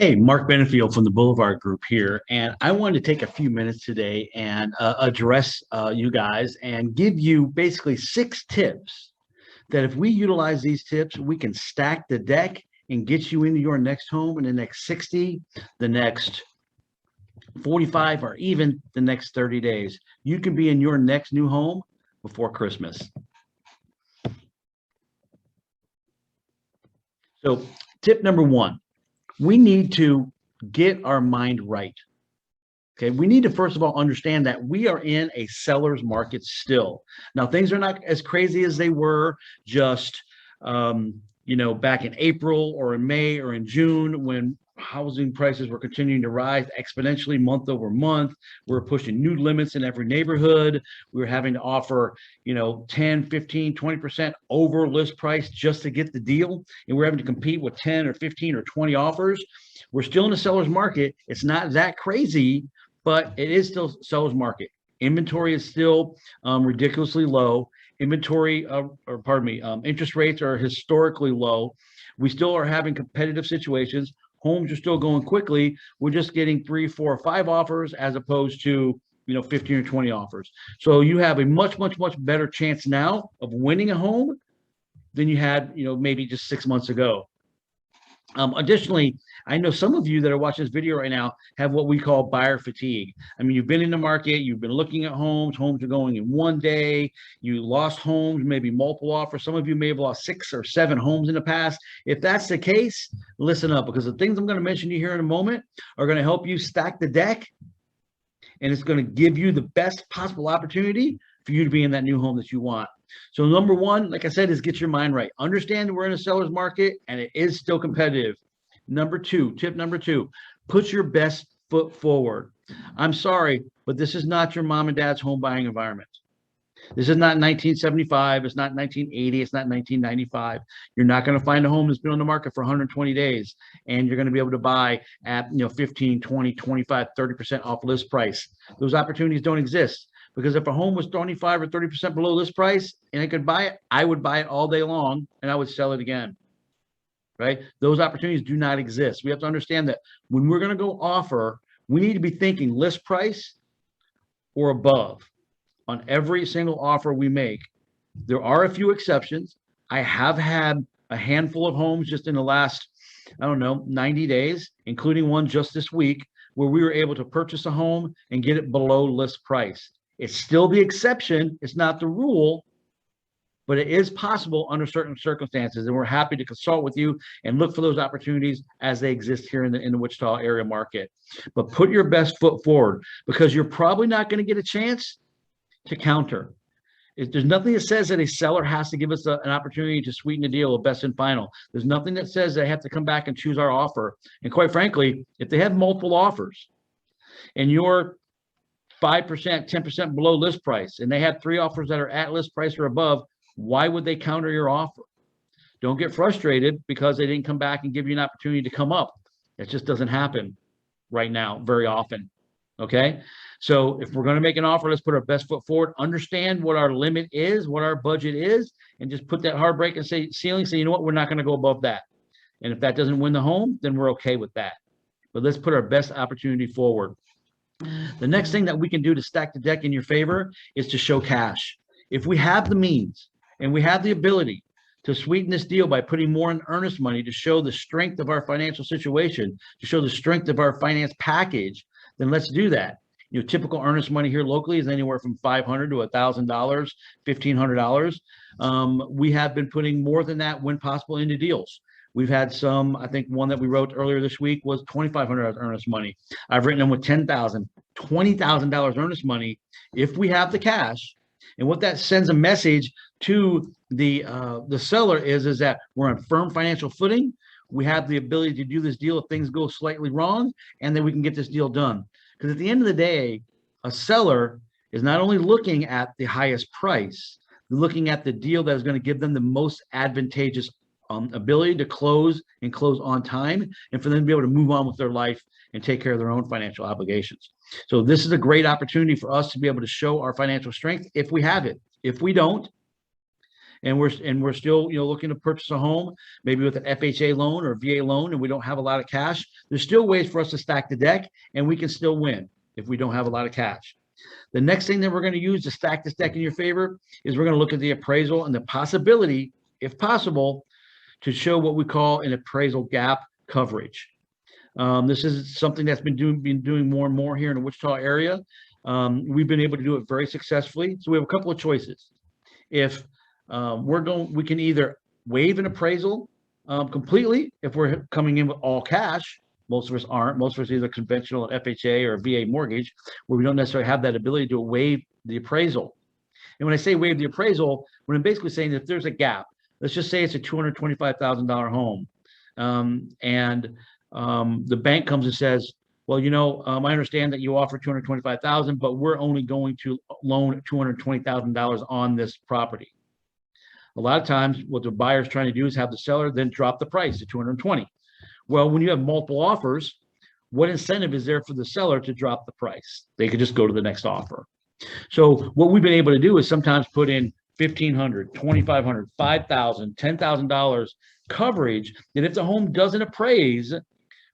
Hey, Mark Benefield from the Boulevard Group here, and I wanted to take a few minutes today and address you guys and give you basically 6 tips that if we utilize these tips, we can stack the deck and get you into your next home in the next 60, the next 45, or even the next 30 days. You can be in your next new home before Christmas. So, tip number one. We need to get our mind right. Okay, we need to first of all understand that we are in a seller's market still. Now, things are not as crazy as they were just back in April or in May or in June when housing prices were continuing to rise exponentially month over month. We were pushing new limits in every neighborhood. We were having to offer 10, 15, 20% over list price just to get the deal, and we're having to compete with 10 or 15 or 20 offers. We're still in a seller's market. It's not that crazy, but it is still seller's market. Inventory is still ridiculously low. Interest rates are historically low. We still are having competitive situations. Homes are still going quickly. We're just getting 3, 4, or 5 offers as opposed to 15 or 20 offers. So you have a much, much, much better chance now of winning a home than you had maybe just 6 months ago. Additionally, I know some of you that are watching this video right now have what we call buyer fatigue. I mean, you've been in the market, you've been looking at homes are going in one day, you lost homes, maybe multiple offers. Some of you may have lost 6 or 7 homes in the past. If that's the case, listen up, because the things I'm going to mention to you here in a moment are going to help you stack the deck, and it's going to give you the best possible opportunity for you to be in that new home that you want. So number one, like I said, is get your mind right. Understand we're in a seller's market and it is still competitive. Tip number two, put your best foot forward. I'm sorry, but this is not your mom and dad's home buying environment. This is not 1975. It's not 1980. It's not 1995. You're not going to find a home that's been on the market for 120 days and you're going to be able to buy at 15, 20, 25, 30% off list price. Those opportunities don't exist. Because if a home was 25 or 30% below list price and I could buy it, I would buy it all day long and I would sell it again, right? Those opportunities do not exist. We have to understand that when we're going to go offer, we need to be thinking list price or above on every single offer we make. There are a few exceptions. I have had a handful of homes just in the last, 90 days, including one just this week, where we were able to purchase a home and get it below list price. It's still the exception. It's not the rule, but it is possible under certain circumstances. And we're happy to consult with you and look for those opportunities as they exist here in the Wichita area market. But put your best foot forward, because you're probably not going to get a chance to counter. There's nothing that says that a seller has to give us an opportunity to sweeten the deal of best and final. There's nothing that says they have to come back and choose our offer. And quite frankly, if they have multiple offers and you're 5%, 10% below list price, and they have 3 offers that are at list price or above, why would they counter your offer? Don't get frustrated because they didn't come back and give you an opportunity to come up. It just doesn't happen right now very often. Okay. So if we're going to make an offer, let's put our best foot forward, understand what our limit is, what our budget is, and just put that hard break and ceiling. Say, you know what, we're not going to go above that. And if that doesn't win the home, then we're okay with that. But let's put our best opportunity forward. The next thing that we can do to stack the deck in your favor is to show cash. If we have the means and we have the ability to sweeten this deal by putting more in earnest money to show the strength of our financial situation, to show the strength of our finance package, then let's do that. Typical earnest money here locally is anywhere from $500 to $1,000, $1,500. We have been putting more than that when possible into deals. We've had some, I think one that we wrote earlier this week was $2,500 earnest money. I've written them with $10,000, $20,000 earnest money if we have the cash. And what that sends a message to the seller is that we're on firm financial footing. We have the ability to do this deal if things go slightly wrong, and then we can get this deal done. Because at the end of the day, a seller is not only looking at the highest price, they're looking at the deal that is going to give them the most advantageous ability to close and close on time, and for them to be able to move on with their life and take care of their own financial obligations. So this is a great opportunity for us to be able to show our financial strength if we have it. If we don't, and we're still, looking to purchase a home, maybe with an FHA loan or VA loan, and we don't have a lot of cash, there's still ways for us to stack the deck, and we can still win if we don't have a lot of cash. The next thing that we're going to use to stack this deck in your favor is we're going to look at the appraisal and the possibility, if possible, to show what we call an appraisal gap coverage. This is something that's been doing more and more here in the Wichita area. We've been able to do it very successfully. So we have a couple of choices. If we can either waive an appraisal completely if we're coming in with all cash. Most of us aren't. Most of us are either conventional FHA or VA mortgage, where we don't necessarily have that ability to waive the appraisal. And when I say waive the appraisal, what I'm basically saying, if there's a gap, let's just say it's a $225,000 home, and the bank comes and says, well, I understand that you offer $225,000, but we're only going to loan $220,000 on this property. A lot of times what the buyer's trying to do is have the seller then drop the price to $220,000. Well, when you have multiple offers, what incentive is there for the seller to drop the price? They could just go to the next offer. So what we've been able to do is sometimes put in $1,500, $2,500, $5,000, $10,000 coverage, that if the home doesn't appraise,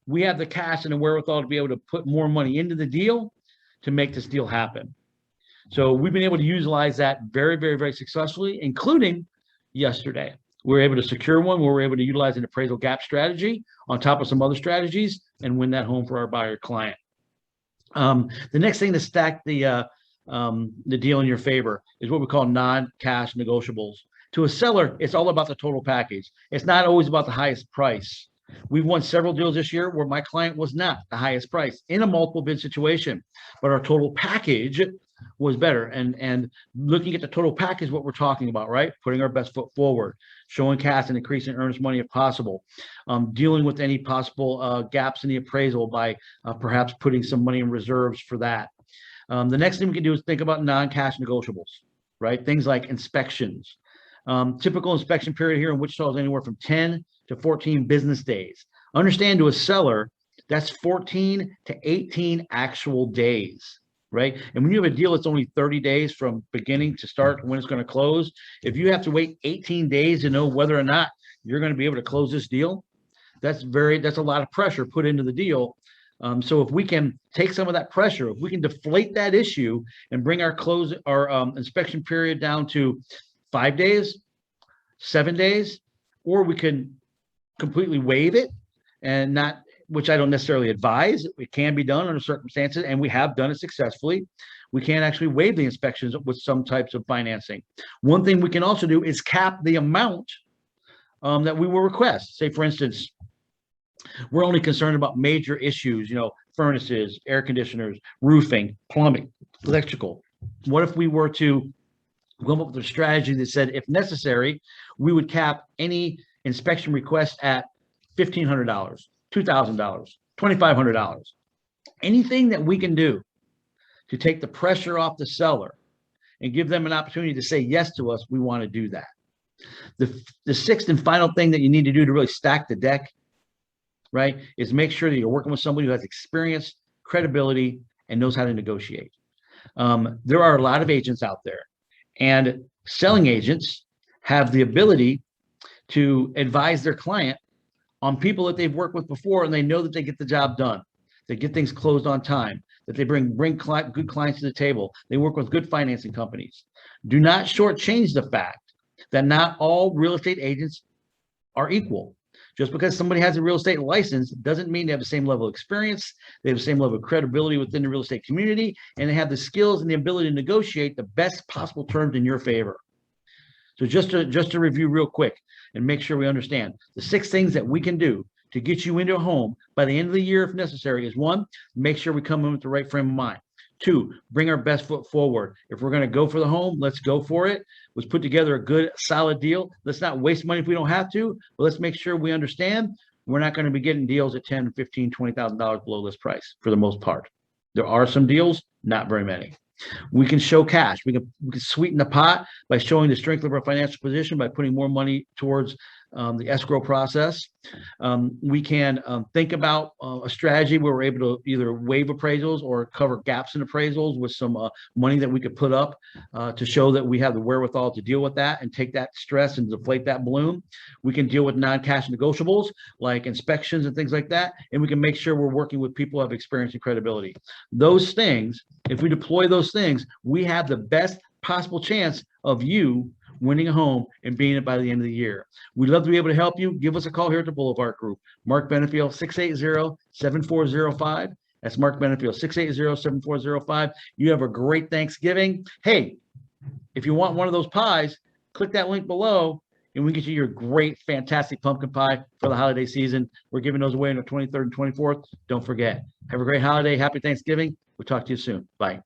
we have the cash and the wherewithal to be able to put more money into the deal to make this deal happen. So we've been able to utilize that very, very, very successfully, including yesterday. We were able to secure one where we were able to utilize an appraisal gap strategy on top of some other strategies and win that home for our buyer client. The next thing to stack the deal in your favor is what we call non-cash negotiables. To a seller, it's all about the total package. It's not always about the highest price. We've won several deals this year where my client was not the highest price in a multiple bid situation, but our total package was better. And looking at the total package, what we're talking about, right? Putting our best foot forward, showing cash and increasing earnest money if possible, dealing with any possible gaps in the appraisal by perhaps putting some money in reserves for that. The next thing we can do is think about non-cash negotiables, right? Things like inspections. Typical inspection period here in Wichita is anywhere from 10 to 14 business days. Understand, to a seller, that's 14 to 18 actual days, right? And when you have a deal that's only 30 days from beginning to start when it's going to close, if you have to wait 18 days to know whether or not you're going to be able to close this deal, that's a lot of pressure put into the deal. So if we can take some of that pressure, if we can deflate that issue and bring our inspection period down to 5 days, 7 days, or we can completely waive it, and not, which I don't necessarily advise. It can be done under circumstances, and we have done it successfully. We can actually waive the inspections with some types of financing. One thing we can also do is cap the amount that we will request. Say, for instance, we're only concerned about major issues, furnaces, air conditioners, roofing, plumbing, electrical. What if we were to come up with a strategy that said, if necessary, we would cap any inspection request at $1,500, $2,000, $2,500. Anything that we can do to take the pressure off the seller and give them an opportunity to say yes to us, we want to do that. The sixth and final thing that you need to do to really stack the deck, right, is make sure that you're working with somebody who has experience, credibility, and knows how to negotiate. There are a lot of agents out there, and selling agents have the ability to advise their client on people that they've worked with before, and they know that they get the job done, they get things closed on time, that they bring good clients to the table, they work with good financing companies. Do not shortchange the fact that not all real estate agents are equal. Just because somebody has a real estate license doesn't mean they have the same level of experience, they have the same level of credibility within the real estate community, and they have the skills and the ability to negotiate the best possible terms in your favor. So just to review real quick and make sure we understand, the 6 things that we can do to get you into a home by the end of the year if necessary is: 1, make sure we come in with the right frame of mind. 2, bring our best foot forward. If we're going to go for the home, let's go for it. Let's put together a good, solid deal. Let's not waste money if we don't have to, but let's make sure we understand we're not going to be getting deals at $10,000, $15,000, $20,000 below list price for the most part. There are some deals, not very many. We can show cash. We can sweeten the pot by showing the strength of our financial position by putting more money towards the escrow process. We can think about a strategy where we're able to either waive appraisals or cover gaps in appraisals with some money that we could put up to show that we have the wherewithal to deal with that and take that stress and deflate that balloon. We can deal with non-cash negotiables like inspections and things like that, and we can make sure we're working with people who have experience and credibility. Those things, if we deploy those things, we have the best possible chance of you winning a home and being it by the end of the year. We'd love to be able to help you. Give us a call here at the Boulevard Group. Mark Benefiel, 680-7405. That's Mark Benefiel, 680-7405. You have a great Thanksgiving. Hey, if you want one of those pies, click that link below and we can get you your great, fantastic pumpkin pie for the holiday season. We're giving those away on the 23rd and 24th. Don't forget. Have a great holiday. Happy Thanksgiving. We'll talk to you soon. Bye.